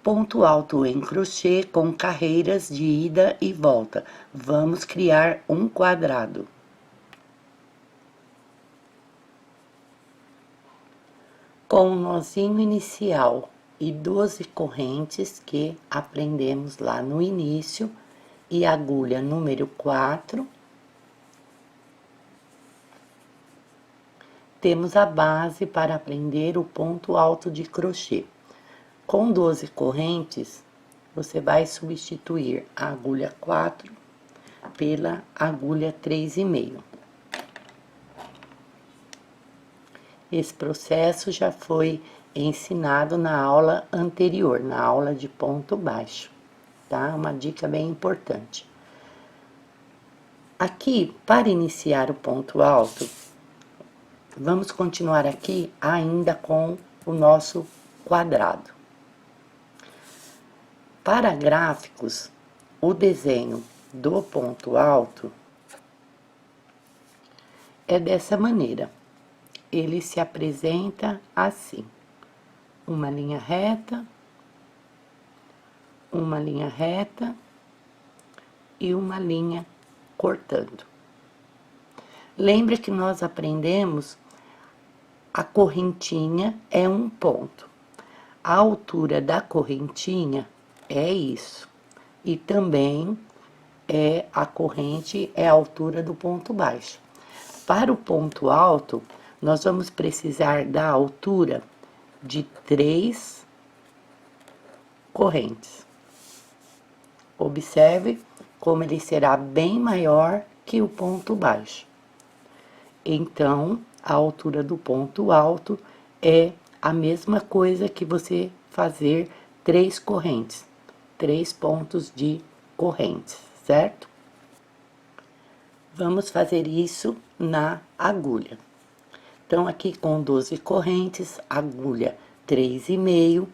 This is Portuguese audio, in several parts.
Ponto alto em crochê com carreiras de ida e volta. Vamos criar um quadrado. Com o nozinho inicial e 12 correntes que aprendemos lá no início, e agulha número 4, temos a base para aprender o ponto alto de crochê. Com 12 correntes, você vai substituir a agulha 4 pela agulha 3,5. Esse processo já foi ensinado na aula anterior, na aula de ponto baixo, tá? Uma dica bem importante. Aqui, para iniciar o ponto alto, vamos continuar aqui ainda com o nosso quadrado. Para gráficos, o desenho do ponto alto é dessa maneira. Ele se apresenta assim: uma linha reta e uma linha cortando. Lembre que nós aprendemos a correntinha é um ponto. A altura da correntinha é isso. E também a corrente é a altura do ponto baixo. Para o ponto alto, nós vamos precisar da altura de 3 correntes. Observe como ele será bem maior que o ponto baixo. Então, a altura do ponto alto é a mesma coisa que você fazer 3 correntes, 3 pontos de correntes, certo? Vamos fazer isso na agulha. Então, aqui com 12 correntes, agulha 3,5,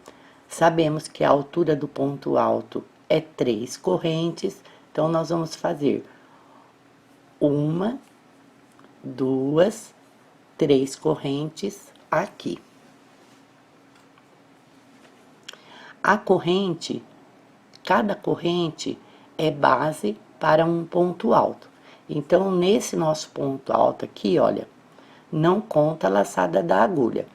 sabemos que a altura do ponto alto é 3 correntes, então nós vamos fazer 1, 2, 3 correntes aqui. A corrente, cada corrente é base para um ponto alto. Então, nesse nosso ponto alto aqui, olha, não conta a laçada da agulha.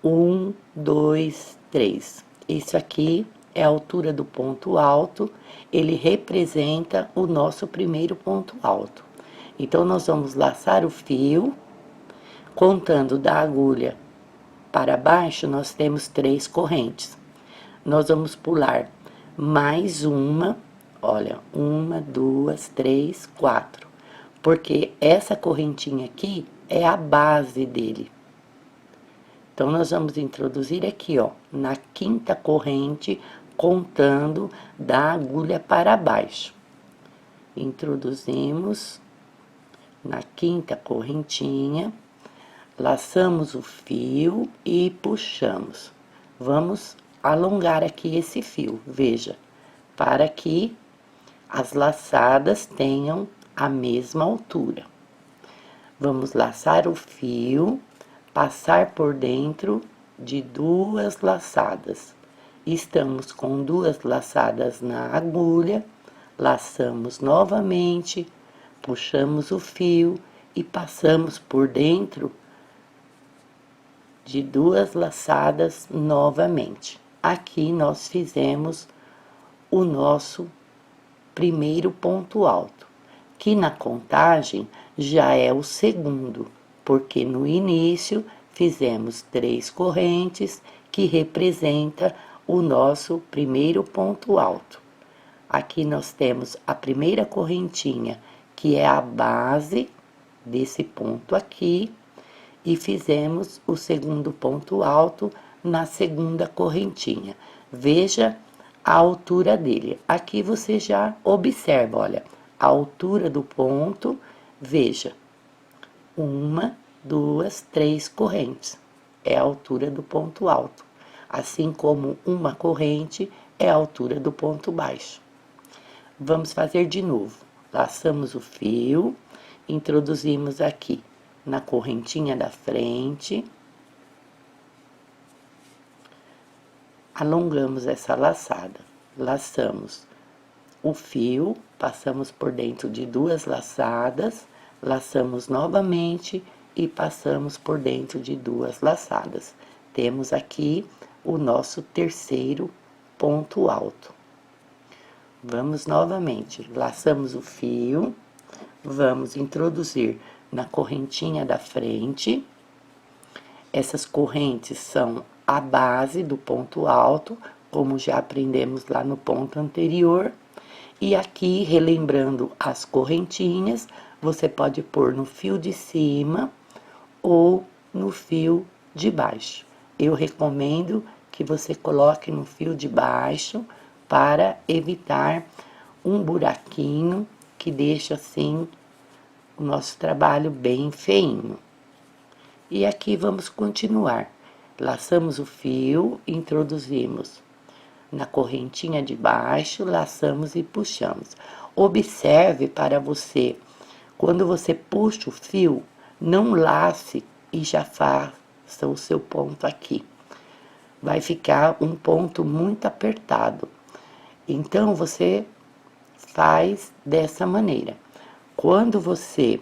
1, 2, 3. Isso aqui é a altura do ponto alto, ele representa o nosso primeiro ponto alto. Então, nós vamos laçar o fio, contando da agulha para baixo, nós temos 3 correntes. Nós vamos pular mais uma, olha, 1, 2, 3, 4. Porque essa correntinha aqui é a base dele. Então, nós vamos introduzir aqui, ó, na 5ª corrente, contando da agulha para baixo. Introduzimos na 5ª correntinha, laçamos o fio e puxamos. Vamos alongar aqui esse fio, veja, para que as laçadas tenham a mesma altura. Vamos laçar o fio, passar por dentro de 2 laçadas. Estamos com 2 laçadas na agulha, laçamos novamente, puxamos o fio e passamos por dentro de 2 laçadas novamente. Aqui nós fizemos o nosso primeiro ponto alto, que na contagem já é o segundo, porque no início fizemos 3 correntes que representa o nosso primeiro ponto alto. Aqui nós temos a primeira correntinha, que é a base desse ponto aqui, e fizemos o segundo ponto alto na 2ª correntinha. Veja a altura dele. Aqui você já observa, olha, a altura do ponto, veja, 1, 2, 3 correntes, é a altura do ponto alto. Assim como uma corrente é a altura do ponto baixo. Vamos fazer de novo. Laçamos o fio, introduzimos aqui na correntinha da frente, alongamos essa laçada. Laçamos o fio, passamos por dentro de 2 laçadas, laçamos novamente e passamos por dentro de 2 laçadas. Temos aqui o nosso terceiro ponto alto. Vamos novamente, laçamos o fio, vamos introduzir na correntinha da frente. Essas correntes são a base do ponto alto, como já aprendemos lá no ponto anterior. E aqui, relembrando as correntinhas, você pode pôr no fio de cima ou no fio de baixo. Eu recomendo que você coloque no fio de baixo para evitar um buraquinho que deixa assim o nosso trabalho bem feinho. E aqui vamos continuar. Laçamos o fio, introduzimos na correntinha de baixo, laçamos e puxamos. Observe para você, quando você puxa o fio, não lace e já faça o seu ponto aqui. Vai ficar um ponto muito apertado. Então, você faz dessa maneira. Quando você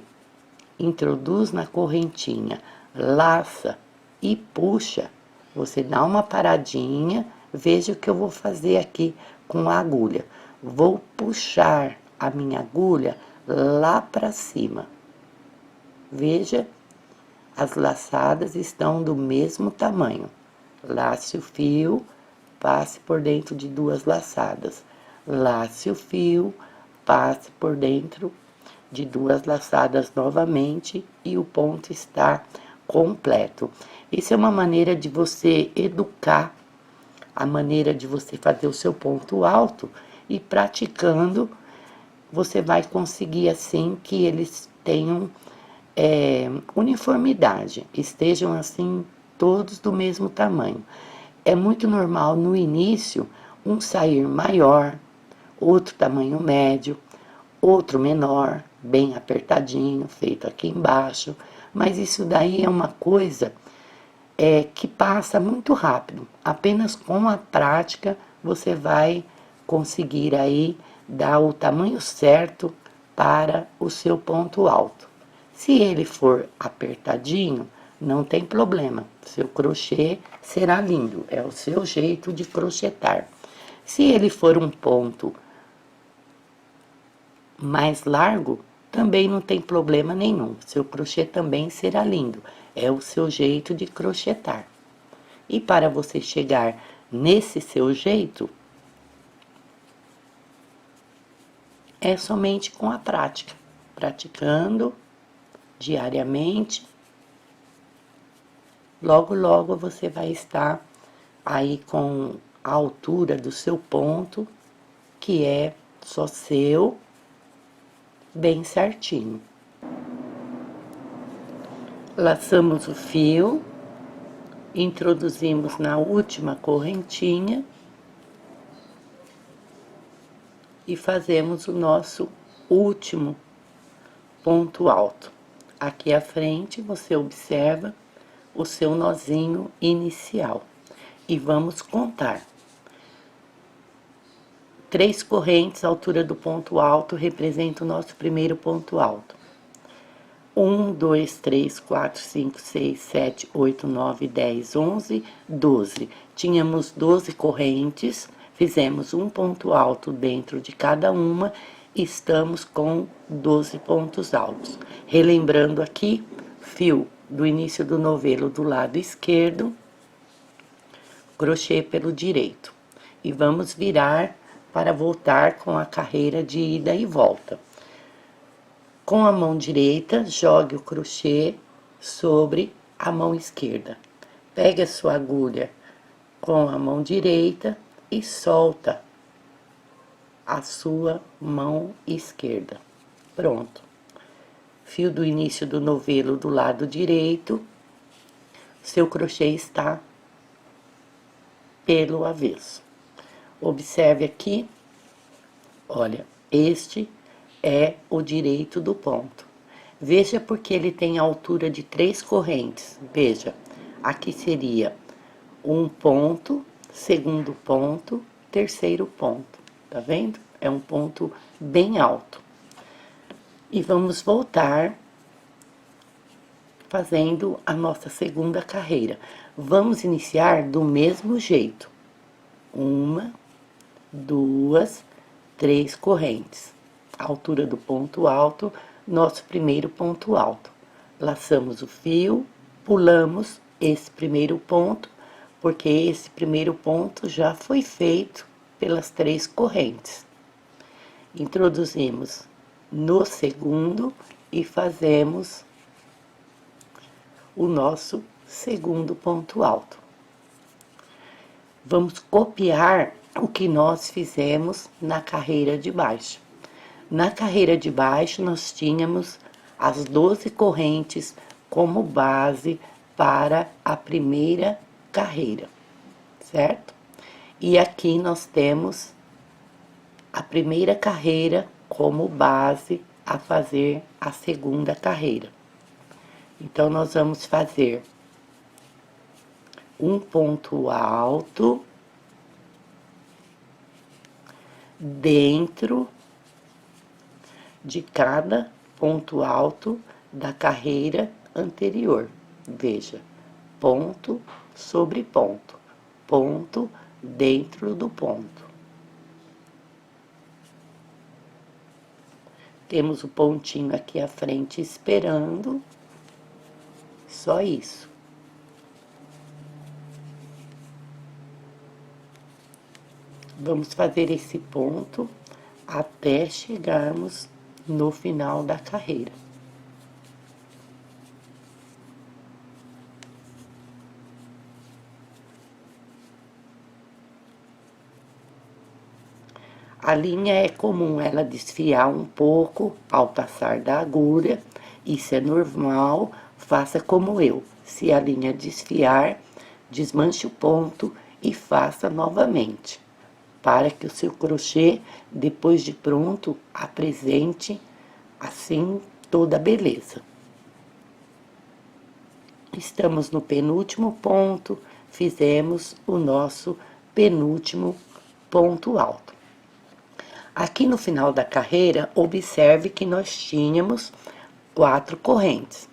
introduz na correntinha, laça e puxa, você dá uma paradinha. Veja o que eu vou fazer aqui com a agulha. Vou puxar a minha agulha lá para cima. Veja, as laçadas estão do mesmo tamanho. Lace o fio, passe por dentro de 2 laçadas. Lace o fio, passe por dentro de 2 laçadas novamente e o ponto está completo. Isso é uma maneira de você educar a maneira de você fazer o seu ponto alto, e praticando você vai conseguir assim que eles tenham uniformidade, estejam assim todos do mesmo tamanho. É muito normal no início um sair maior, outro tamanho médio, outro menor, bem apertadinho, feito aqui embaixo, mas isso daí é uma coisa que passa muito rápido. Apenas com a prática você vai conseguir aí dar o tamanho certo para o seu ponto alto. Se ele for apertadinho, não tem problema. Seu crochê será lindo, é o seu jeito de crochetar. Se ele for um ponto mais largo, também não tem problema nenhum. Seu crochê também será lindo. É o seu jeito de crochetar. E para você chegar nesse seu jeito, é somente com a prática. Praticando diariamente, logo, logo você vai estar aí com a altura do seu ponto, que é só seu, bem certinho. Laçamos o fio, introduzimos na última correntinha e fazemos o nosso último ponto alto. Aqui à frente você observa o seu nozinho inicial e vamos contar. 3 correntes, a altura do ponto alto, representa o nosso primeiro ponto alto. 1, 2, 3, 4, 5, 6, 7, 8, 9, 10, 11, 12. Tínhamos 12 correntes, fizemos um ponto alto dentro de cada uma, e estamos com 12 pontos altos. Relembrando aqui, fio do início do novelo do lado esquerdo, crochê pelo direito. E vamos virar para voltar com a carreira de ida e volta. Com a mão direita, jogue o crochê sobre a mão esquerda. Pegue a sua agulha com a mão direita e solta a sua mão esquerda. Pronto. Fio do início do novelo do lado direito, seu crochê está pelo avesso. Observe aqui, olha, este é o direito do ponto. Veja porque ele tem a altura de 3 correntes. Veja, aqui seria um ponto segundo ponto, terceiro ponto. Tá vendo? É um ponto bem alto. E vamos voltar fazendo a nossa segunda carreira. Vamos iniciar do mesmo jeito. 1, 2, 3 correntes. A altura do ponto alto, nosso primeiro ponto alto. Laçamos o fio, pulamos esse primeiro ponto, porque esse primeiro ponto já foi feito pelas 3 correntes. Introduzimos no segundo e fazemos o nosso segundo ponto alto. Vamos copiar o que nós fizemos na carreira de baixo. Na carreira de baixo, nós tínhamos as 12 correntes como base para a primeira carreira, certo? E aqui nós temos a primeira carreira como base a fazer a segunda carreira. Então, nós vamos fazer um ponto alto dentro de cada ponto alto da carreira anterior. Veja, ponto sobre ponto, ponto dentro do ponto. Temos o pontinho aqui à frente esperando, só isso. Vamos fazer esse ponto até chegarmos no final da carreira. A linha é comum ela desfiar um pouco ao passar da agulha, isso é normal, faça como eu. Se a linha desfiar, desmanche o ponto e faça novamente, para que o seu crochê, depois de pronto, apresente assim toda a beleza. Estamos no penúltimo ponto, fizemos o nosso penúltimo ponto alto. Aqui no final da carreira, observe que nós tínhamos 4 correntes.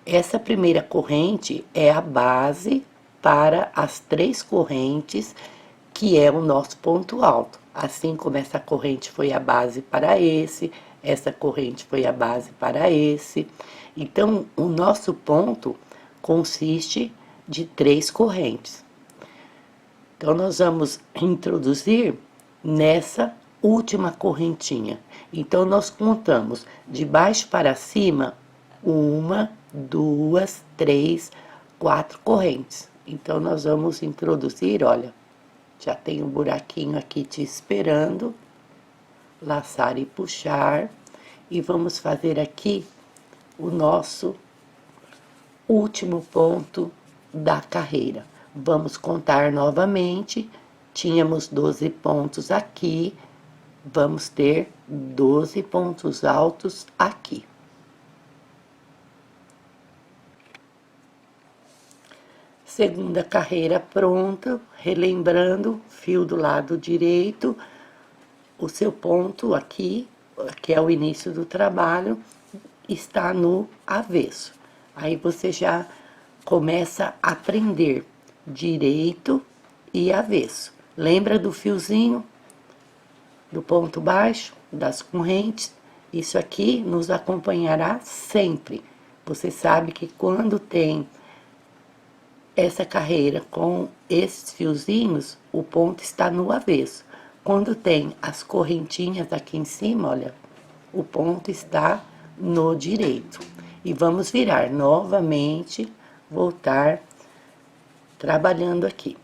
Essa primeira corrente é a base para as 3 correntes, que é o nosso ponto alto. Assim como essa corrente foi a base para esse, essa corrente foi a base para esse. Então, o nosso ponto consiste de 3 correntes. Então, nós vamos introduzir nessa última correntinha. Então, nós contamos de baixo para cima, 1, 2, 3, 4 correntes. Então, nós vamos introduzir, olha, já tem um buraquinho aqui te esperando, laçar e puxar, e vamos fazer aqui o nosso último ponto da carreira. Vamos contar novamente, tínhamos 12 pontos aqui, vamos ter 12 pontos altos aqui. Segunda carreira pronta, relembrando, fio do lado direito, o seu ponto aqui, que é o início do trabalho, está no avesso. Aí você já começa a prender direito e avesso. Lembra do fiozinho? Do ponto baixo, das correntes, isso aqui nos acompanhará sempre. Você sabe que quando tem essa carreira com esses fiozinhos, o ponto está no avesso. Quando tem as correntinhas aqui em cima, olha, o ponto está no direito. E vamos virar novamente, voltar trabalhando aqui.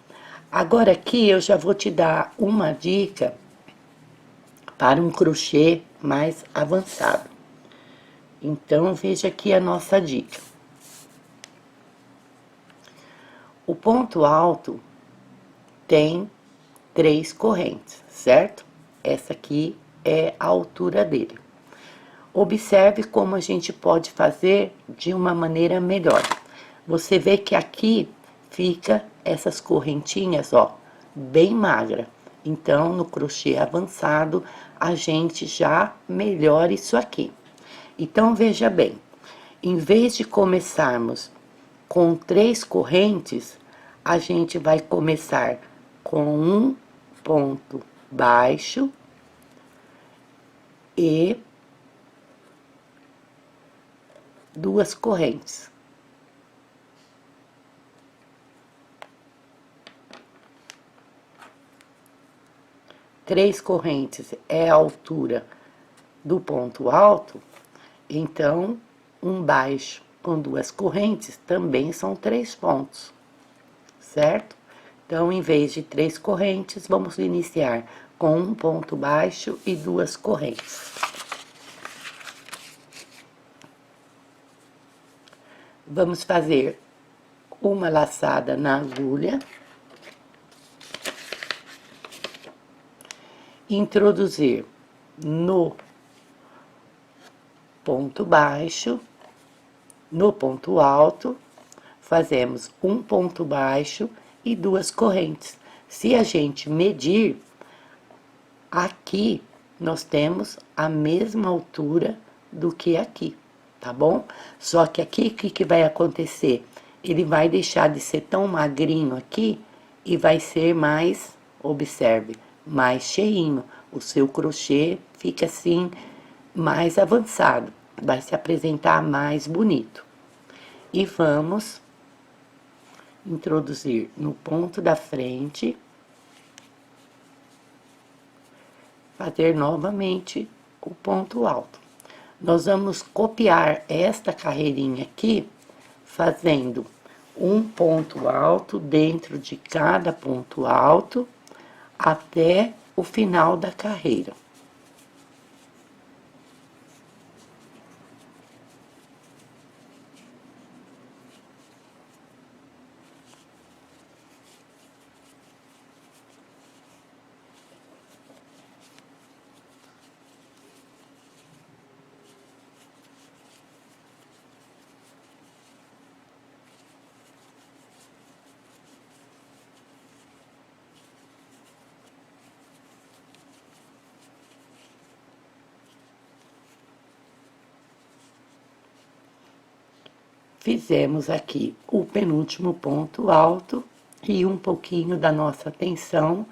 Agora aqui eu já vou te dar uma dica para um crochê mais avançado. Então, veja aqui a nossa dica. O ponto alto tem 3 correntes, certo? Essa aqui é a altura dele. Observe como a gente pode fazer de uma maneira melhor. Você vê que aqui fica essas correntinhas, ó, bem magra. Então, no crochê avançado, a gente já melhora isso aqui. Então, veja bem, em vez de começarmos com 3 correntes, a gente vai começar com um ponto baixo e 2 correntes. Três correntes é a altura do ponto alto, então um baixo com 2 correntes também são 3 pontos, certo? Então, em vez de 3 correntes, vamos iniciar com um ponto baixo e 2 correntes. Vamos fazer uma laçada na agulha, introduzir no ponto baixo, no ponto alto, fazemos um ponto baixo e 2 correntes. Se a gente medir, aqui nós temos a mesma altura do que aqui, tá bom? Só que aqui, o que vai acontecer? Ele vai deixar de ser tão magrinho aqui e vai ser mais, observe, mais cheinho. O seu crochê fica assim, mais avançado, vai se apresentar mais bonito. E vamos introduzir no ponto da frente, fazer novamente o ponto alto. Nós vamos copiar esta carreirinha aqui, fazendo um ponto alto dentro de cada ponto alto, até o final da carreira. Fizemos aqui o penúltimo ponto alto e um pouquinho da nossa atenção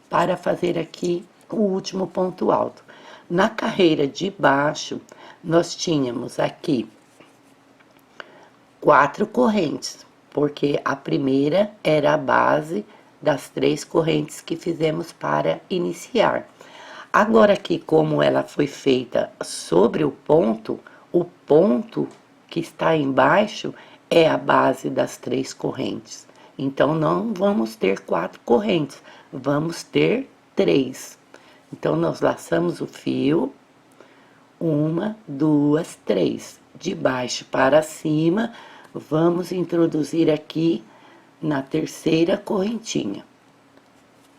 para fazer aqui o último ponto alto. Na carreira de baixo, nós tínhamos aqui 4 correntes, porque a primeira era a base das 3 correntes que fizemos para iniciar. Agora aqui, como ela foi feita sobre o ponto que está embaixo é a base das 3 correntes. Então, não vamos ter 4 correntes, vamos ter 3. Então, nós laçamos o fio, 1, 2, 3. De baixo para cima, vamos introduzir aqui na terceira correntinha,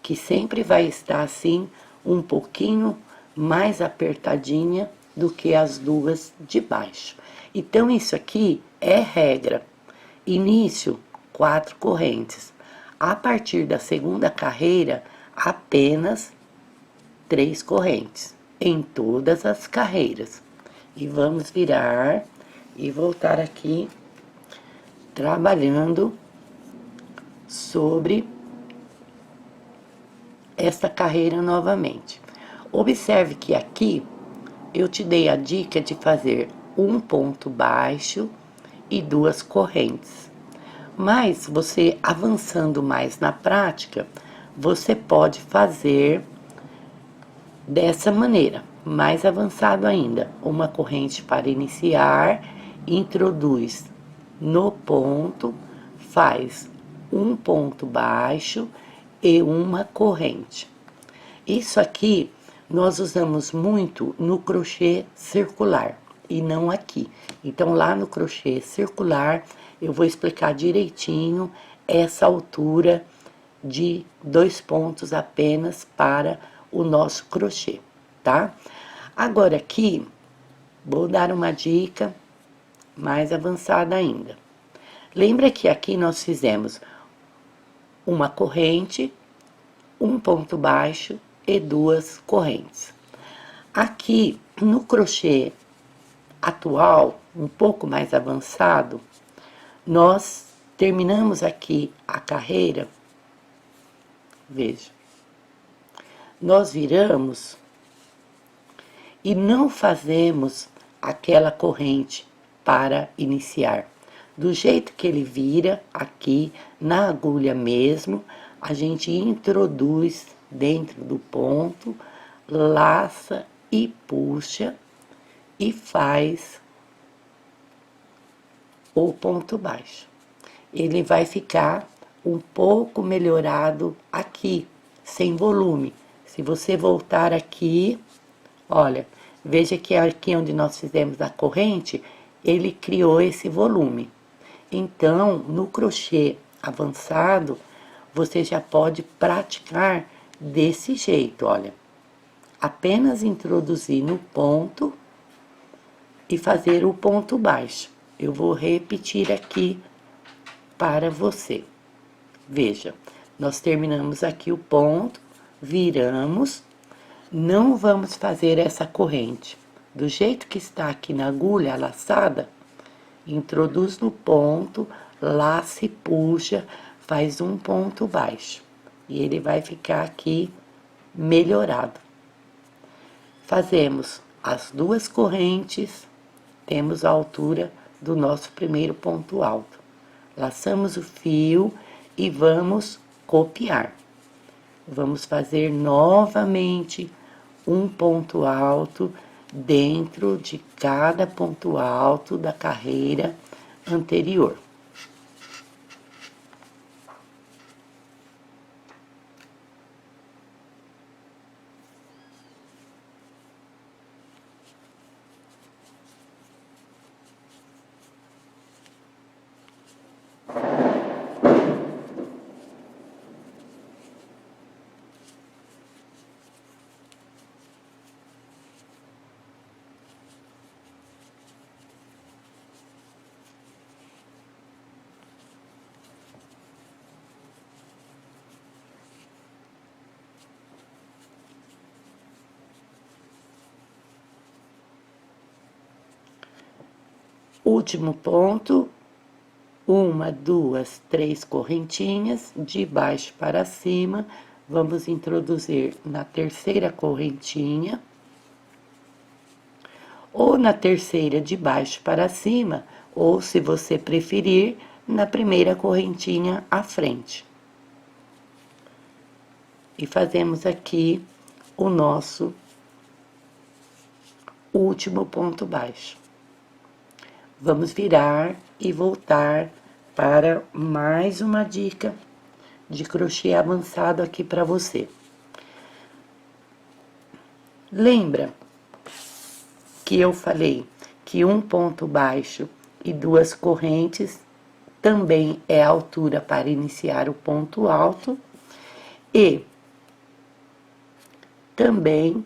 que sempre vai estar assim, um pouquinho mais apertadinha do que as duas de baixo. Então, isso aqui é regra. Início, 4 correntes. A partir da segunda carreira, apenas 3 correntes em todas as carreiras. E vamos virar e voltar aqui trabalhando sobre esta carreira novamente. Observe que aqui eu te dei a dica de fazer um ponto baixo e 2 correntes. Mas você avançando mais na prática, você pode fazer dessa maneira, mais avançado ainda. Uma corrente para iniciar, introduz no ponto, faz um ponto baixo e uma corrente. Isso aqui nós usamos muito no crochê circular e não aqui. Então, lá no crochê circular, eu vou explicar direitinho essa altura de 2 pontos apenas para o nosso crochê, tá? Agora aqui, vou dar uma dica mais avançada ainda. Lembra que aqui nós fizemos uma corrente, um ponto baixo e duas correntes. Aqui no crochê atual, um pouco mais avançado, nós terminamos aqui a carreira, veja, nós viramos e não fazemos aquela corrente para iniciar. Do jeito que ele vira aqui na agulha mesmo, a gente introduz dentro do ponto, laça e puxa e faz o ponto baixo. Ele vai ficar um pouco melhorado aqui, sem volume. Se você voltar aqui, olha, veja que aqui onde nós fizemos a corrente, ele criou esse volume. Então, no crochê avançado, você já pode praticar desse jeito, olha. Apenas introduzir no ponto e fazer o ponto baixo. Eu vou repetir aqui para você. Veja, nós terminamos aqui o ponto, viramos, não vamos fazer essa corrente. Do jeito que está aqui na agulha laçada, introduz no ponto, laça e puxa, faz um ponto baixo. E ele vai ficar aqui melhorado. Fazemos as duas correntes, temos a altura do nosso primeiro ponto alto. Laçamos o fio e vamos copiar. Vamos fazer novamente um ponto alto dentro de cada ponto alto da carreira anterior. Último ponto, uma, duas, três correntinhas, de baixo para cima, vamos introduzir na terceira correntinha, ou na terceira de baixo para cima, ou se você preferir, na primeira correntinha à frente. E fazemos aqui o nosso último ponto baixo. Vamos virar e voltar para mais uma dica de crochê avançado aqui para você. Lembra que eu falei que um ponto baixo e duas correntes também é a altura para iniciar o ponto alto e também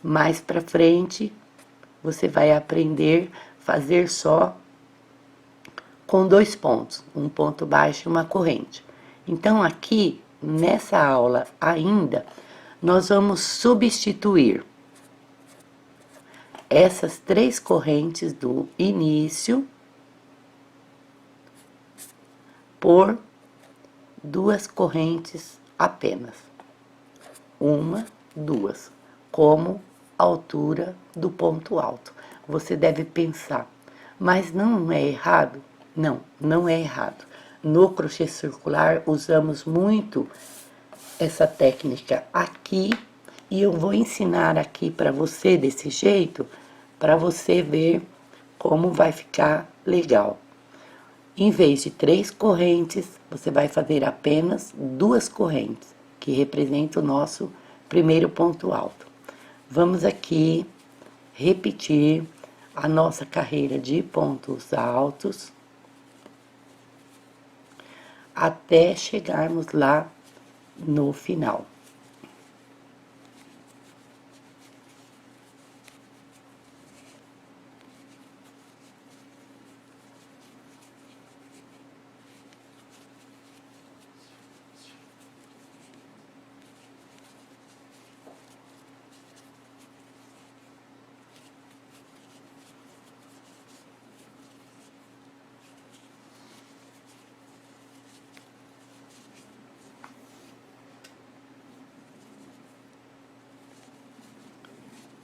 mais para frente você vai aprender a fazer só com dois pontos, um ponto baixo e uma corrente. Então, aqui, nessa aula ainda, nós vamos substituir essas três correntes do início por duas correntes apenas. Uma, duas, como altura do ponto alto. Você deve pensar, mas não é errado? Não, não é errado. No crochê circular, usamos muito essa técnica aqui, e eu vou ensinar aqui para você desse jeito, para você ver como vai ficar legal. Em vez de três correntes, você vai fazer apenas duas correntes, que representam o nosso primeiro ponto alto. Vamos aqui repetir a nossa carreira de pontos altos até chegarmos lá no final.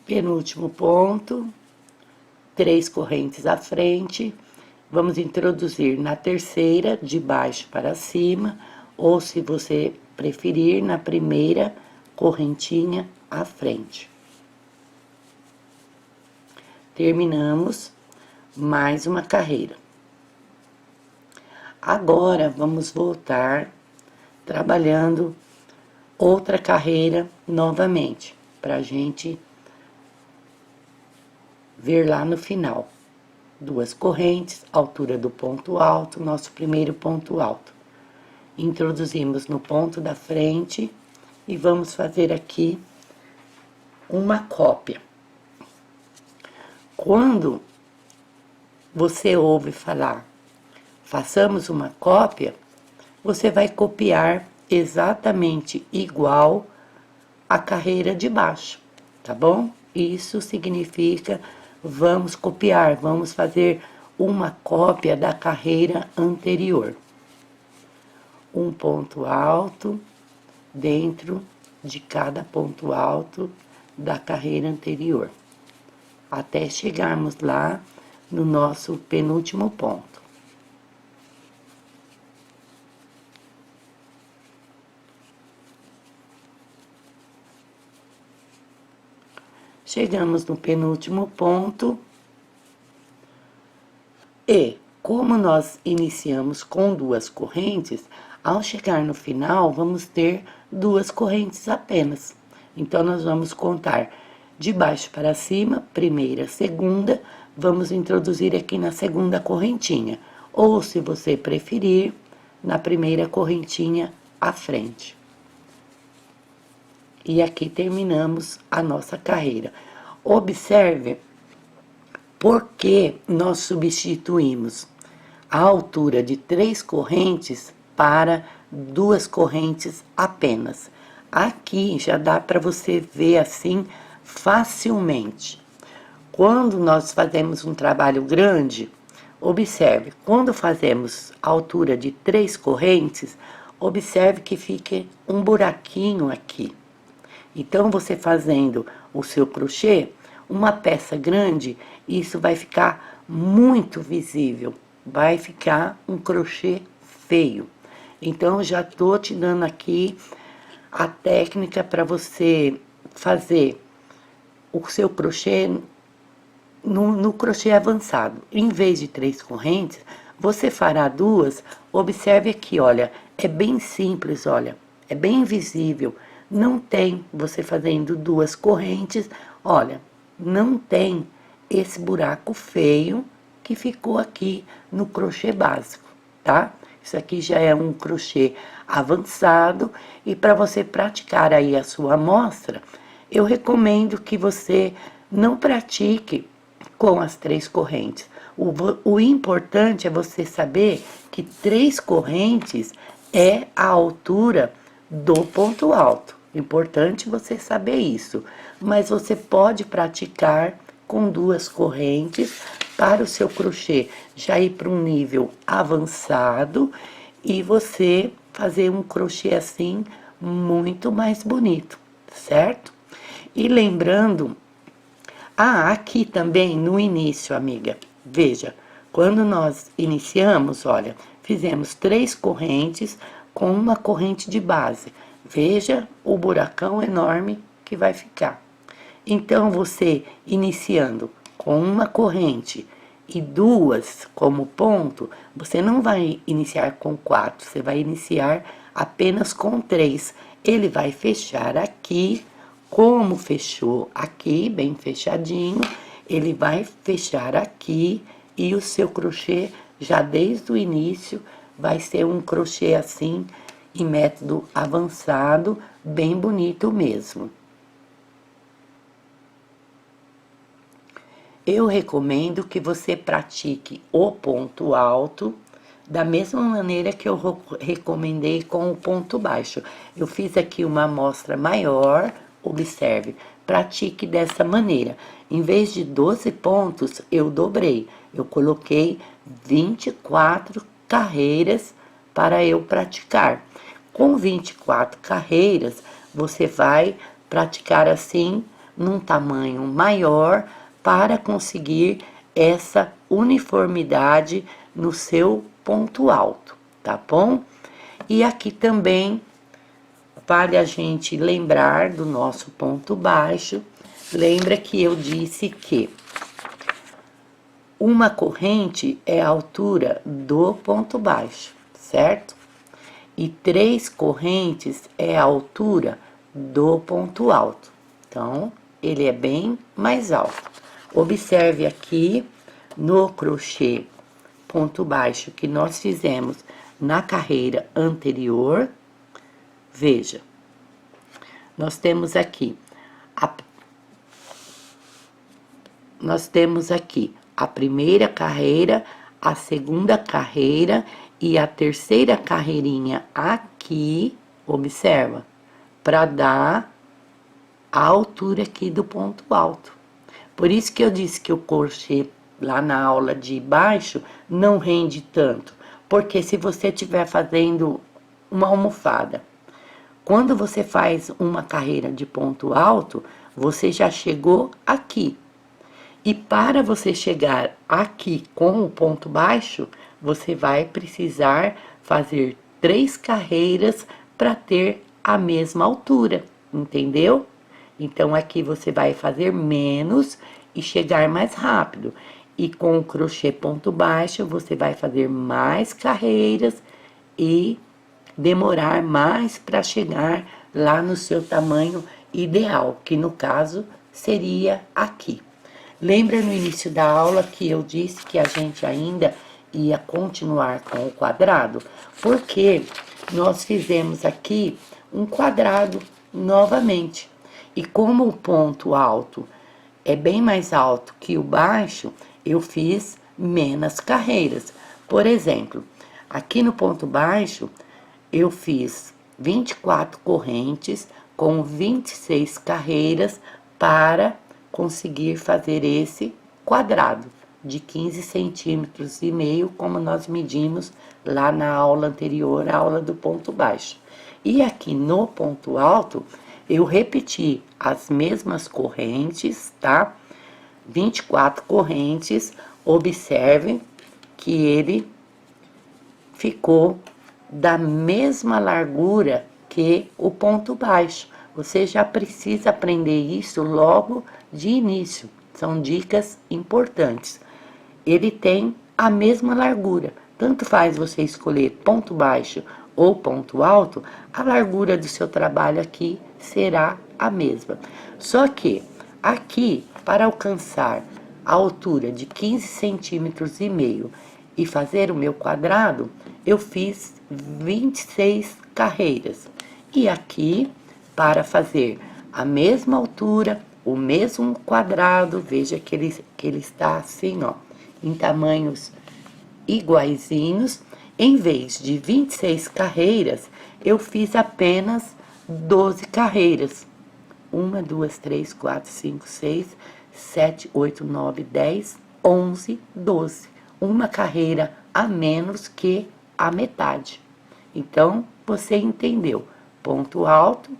Penúltimo ponto, 3 correntes à frente. Vamos introduzir na terceira, de baixo para cima, ou se você preferir, na primeira correntinha à frente. Terminamos mais uma carreira. Agora, vamos voltar trabalhando outra carreira novamente, para a gente ver lá no final. 2 correntes, altura do ponto alto, nosso primeiro ponto alto. Introduzimos no ponto da frente e vamos fazer aqui uma cópia. Quando você ouve falar, façamos uma cópia, você vai copiar exatamente igual a carreira de baixo, tá bom? Isso significa vamos copiar, vamos fazer uma cópia da carreira anterior. Um ponto alto dentro de cada ponto alto da carreira anterior, até chegarmos lá no nosso penúltimo ponto. Chegamos no penúltimo ponto e, como nós iniciamos com 2 correntes, ao chegar no final, vamos ter 2 correntes apenas. Então, nós vamos contar de baixo para cima, primeira, segunda, vamos introduzir aqui na segunda correntinha, ou, se você preferir, na primeira correntinha à frente. E aqui terminamos a nossa carreira. Observe por que nós substituímos a altura de 3 correntes para 2 correntes apenas. Aqui já dá para você ver assim facilmente. Quando nós fazemos um trabalho grande, observe, quando fazemos a altura de 3 correntes, observe que fica um buraquinho aqui. Então, você fazendo o seu crochê, uma peça grande, isso vai ficar muito visível, vai ficar um crochê feio. Então, já tô te dando aqui a técnica para você fazer o seu crochê no crochê avançado. Em vez de 3 correntes, você fará 2. Observe aqui, olha, é bem simples, olha, é bem visível. Não tem você fazendo 2 correntes, olha, não tem esse buraco feio que ficou aqui no crochê básico, tá? Isso aqui já é um crochê avançado e para você praticar aí a sua amostra, eu recomendo que você não pratique com as 3 correntes. O importante é você saber que 3 correntes é a altura do ponto alto. Importante você saber isso. Mas você pode praticar com 2 correntes para o seu crochê já ir para um nível avançado e você fazer um crochê assim muito mais bonito, certo? E lembrando, aqui também no início, amiga, veja, quando nós iniciamos, olha, fizemos 3 correntes com uma corrente de base. Veja o buracão enorme que vai ficar. Então, você iniciando com uma corrente e 2 como ponto, você não vai iniciar com 4, você vai iniciar apenas com 3. Ele vai fechar aqui, como fechou aqui, bem fechadinho, ele vai fechar aqui e o seu crochê, já desde o início, vai ser um crochê assim, em método avançado, bem bonito mesmo. Eu recomendo que você pratique o ponto alto da mesma maneira que eu recomendei com o ponto baixo. Eu fiz aqui uma amostra maior, observe, pratique dessa maneira. Em vez de 12 pontos, eu dobrei. Eu coloquei 24 carreiras para eu praticar. Com 24 carreiras, você vai praticar assim num tamanho maior para conseguir essa uniformidade no seu ponto alto, tá bom? E aqui também vale a gente lembrar do nosso ponto baixo. Lembra que eu disse que uma corrente é a altura do ponto baixo, certo? E 3 correntes é a altura do ponto alto. Então, ele é bem mais alto. Observe aqui no crochê ponto baixo que nós fizemos na carreira anterior. Veja, nós temos aqui a primeira carreira, a segunda carreira e a terceira carreirinha aqui, observa, para dar a altura aqui do ponto alto. Por isso que eu disse que o crochê lá na aula de baixo não rende tanto, porque se você estiver fazendo uma almofada, quando você faz uma carreira de ponto alto, você já chegou aqui. E para você chegar aqui com o ponto baixo, você vai precisar fazer 3 carreiras para ter a mesma altura, entendeu? Então, aqui você vai fazer menos e chegar mais rápido. E com o crochê ponto baixo, você vai fazer mais carreiras e demorar mais para chegar lá no seu tamanho ideal, que no caso seria aqui. Lembra no início da aula que eu disse que a gente ainda ia continuar com o quadrado? Porque nós fizemos aqui um quadrado novamente. E como o ponto alto é bem mais alto que o baixo, eu fiz menos carreiras. Por exemplo, aqui no ponto baixo, eu fiz 24 correntes com 26 carreiras para conseguir fazer esse quadrado de 15 centímetros e meio, como nós medimos lá na aula anterior, a aula do ponto baixo. E aqui no ponto alto, eu repeti as mesmas correntes, tá? 24 correntes, observem que ele ficou da mesma largura que o ponto baixo. Você já precisa aprender isso logo de início. São dicas importantes. Ele tem a mesma largura. Tanto faz você escolher ponto baixo ou ponto alto, a largura do seu trabalho aqui será a mesma. Só que aqui, para alcançar a altura de 15 centímetros e meio e fazer o meu quadrado, eu fiz 26 carreiras. E aqui, para fazer a mesma altura, o mesmo quadrado, veja que ele está assim, ó, em tamanhos iguaizinhos. Em vez de 26 carreiras, eu fiz apenas 12 carreiras. 1, 2, 3, 4, 5, 6, 7, 8, 9, 10, 11, 12. Uma carreira a menos que a metade. Então, você entendeu. Ponto alto,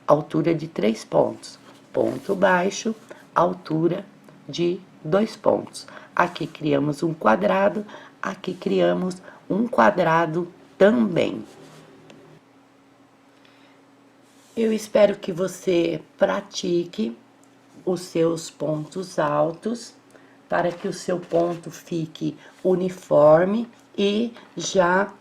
altura de 3 pontos. Ponto baixo, altura de 2 pontos. Aqui criamos um quadrado, aqui criamos um quadrado também. Eu espero que você pratique os seus pontos altos para que o seu ponto fique uniforme e já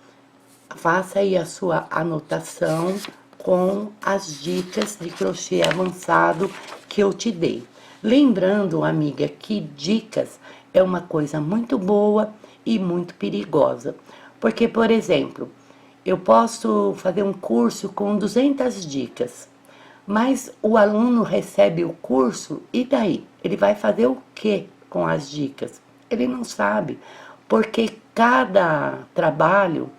faça aí a sua anotação com as dicas de crochê avançado que eu te dei. Lembrando, amiga, que dicas é uma coisa muito boa e muito perigosa. Porque, por exemplo, eu posso fazer um curso com 200 dicas, mas o aluno recebe o curso e daí? Ele vai fazer o que com as dicas? Ele não sabe, porque cada trabalho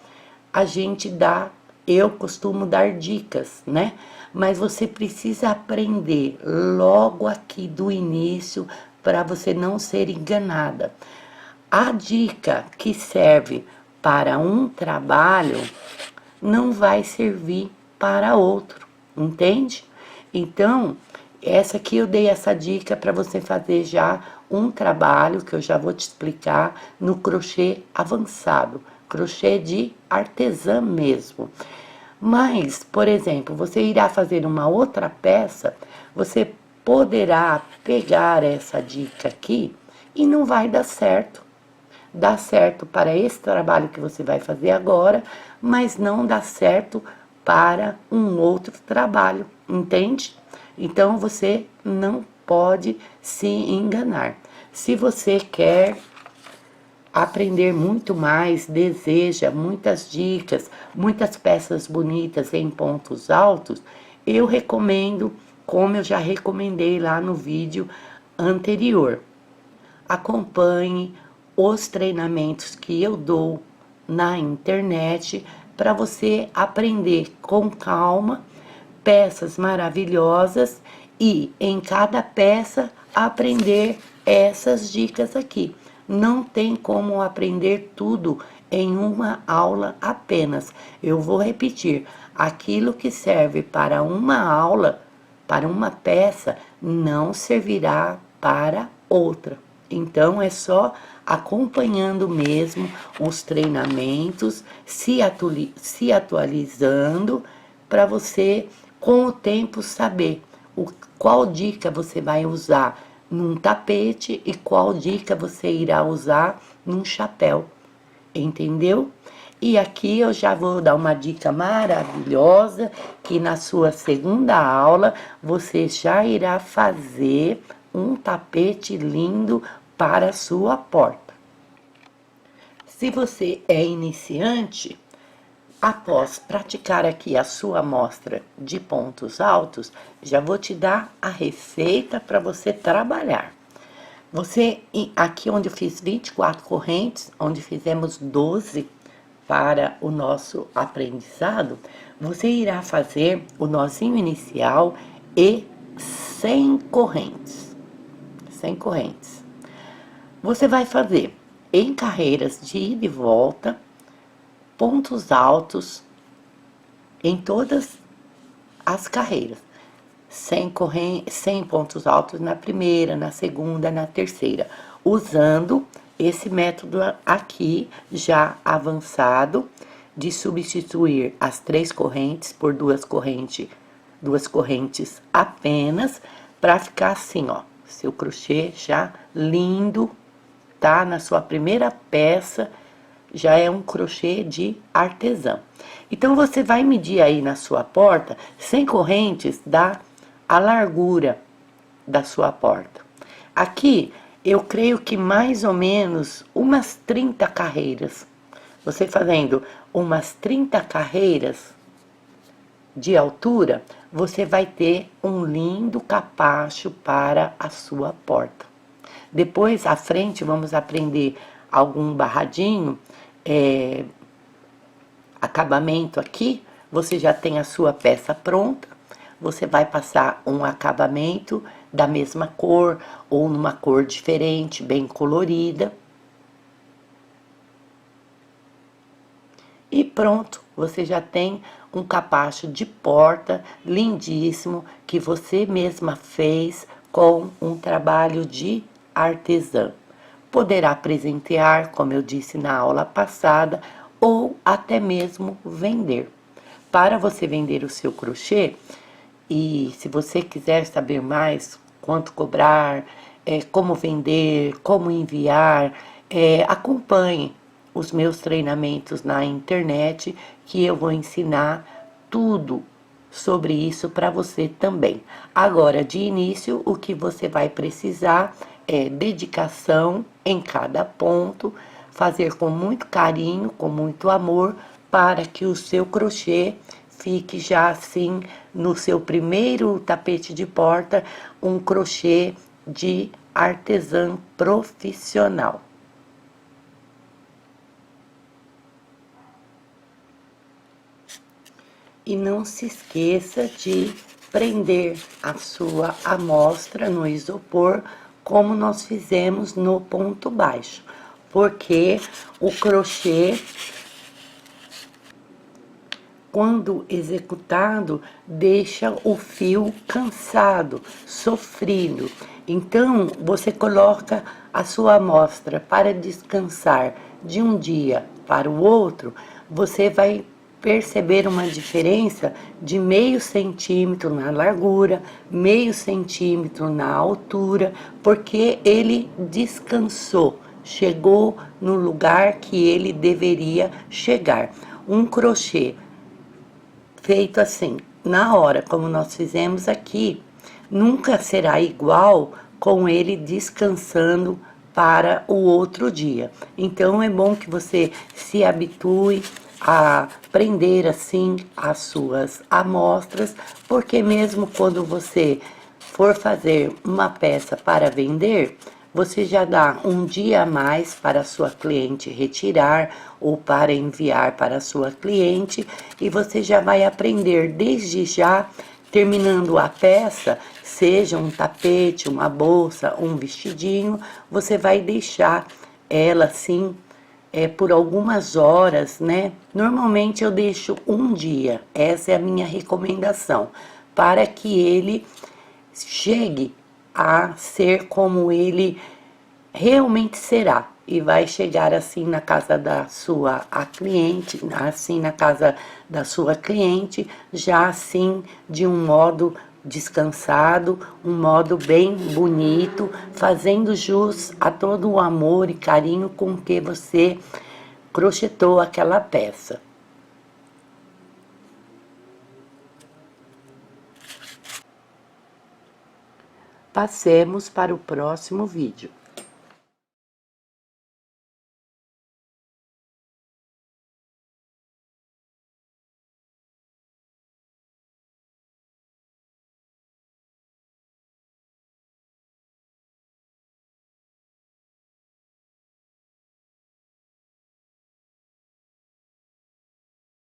a gente dá, eu costumo dar dicas, né? Mas você precisa aprender logo aqui do início para você não ser enganada. A dica que serve para um trabalho não vai servir para outro, entende? Então, Essa aqui eu dei essa dica para você fazer já um trabalho que eu já vou te explicar no crochê avançado, crochê de artesã mesmo. Mas, por exemplo, você irá fazer uma outra peça, você poderá pegar essa dica aqui e não vai dar certo. Dá certo para esse trabalho que você vai fazer agora, mas não dá certo para um outro trabalho, entende? Então você não pode se enganar. Se você quer aprender muito mais, deseja muitas dicas, muitas peças bonitas em pontos altos, eu recomendo, como eu já recomendei lá no vídeo anterior. Acompanhe os treinamentos que eu dou na internet para você aprender com calma peças maravilhosas e em cada peça aprender essas dicas aqui. Não tem como aprender tudo em uma aula apenas. Eu vou repetir, aquilo que serve para uma aula, para uma peça, não servirá para outra. Então é só acompanhando mesmo os treinamentos, se atualizando para você com o tempo saber qual dica você vai usar num tapete e qual dica você irá usar num chapéu, entendeu? E aqui eu já vou dar uma dica maravilhosa que na sua segunda aula você já irá fazer um tapete lindo para a sua porta. Se você é iniciante, após praticar aqui a sua amostra de pontos altos, já vou te dar a receita para você trabalhar. Você, aqui onde eu fiz 24 correntes, onde fizemos 12 para o nosso aprendizado, você irá fazer o nozinho inicial e 100 correntes. 100 correntes. Você vai fazer em carreiras de ida e volta, pontos altos em todas as carreiras. 100 pontos altos na primeira, na segunda, na terceira, usando esse método aqui já avançado de substituir as 3 correntes por duas correntes apenas, para ficar assim, ó, seu crochê já lindo, tá? Na sua primeira peça já é um crochê de artesã. Então você vai medir aí na sua porta 100 correntes dá a largura da sua porta. Aqui eu creio que mais ou menos umas 30 carreiras. Você fazendo umas 30 carreiras de altura, você vai ter um lindo capacho para a sua porta. Depois, à frente, vamos aprender algum barradinho, acabamento aqui. Você já tem a sua peça pronta, você vai passar um acabamento da mesma cor ou numa cor diferente, bem colorida. E pronto, você já tem um capacho de porta lindíssimo que você mesma fez com um trabalho de artesã. Poderá presentear, como eu disse na aula passada, ou até mesmo vender. Para você vender o seu crochê, e se você quiser saber mais quanto cobrar, como vender, como enviar, acompanhe os meus treinamentos na internet, que eu vou ensinar tudo sobre isso para você também. Agora, de início, o que você vai precisar é dedicação em cada ponto, fazer com muito carinho, com muito amor, para que o seu crochê fique já assim no seu primeiro tapete de porta, um crochê de artesã profissional. E não se esqueça de prender a sua amostra no isopor, como nós fizemos no ponto baixo, porque o crochê quando executado, deixa o fio cansado, sofrido. Então, você coloca a sua amostra para descansar de um dia para o outro, você vai perceber uma diferença de meio centímetro na largura, meio centímetro na altura, porque ele descansou, chegou no lugar que ele deveria chegar. Um crochê feito assim, na hora, como nós fizemos aqui, nunca será igual com ele descansando para o outro dia. Então é bom que você se habitue a prender assim as suas amostras, porque mesmo quando você for fazer uma peça para vender, você já dá um dia a mais para a sua cliente retirar ou para enviar para a sua cliente, e você já vai aprender desde já, terminando a peça, seja um tapete, uma bolsa, um vestidinho, você vai deixar ela assim por algumas horas, né? Normalmente eu deixo um dia, essa é a minha recomendação, para que ele chegue a ser como ele realmente será. E vai chegar assim na casa da sua cliente, assim na casa da sua cliente, já assim de um modo descansado, um modo bem bonito, fazendo jus a todo o amor e carinho com que você crochetou aquela peça. Passemos para o próximo vídeo.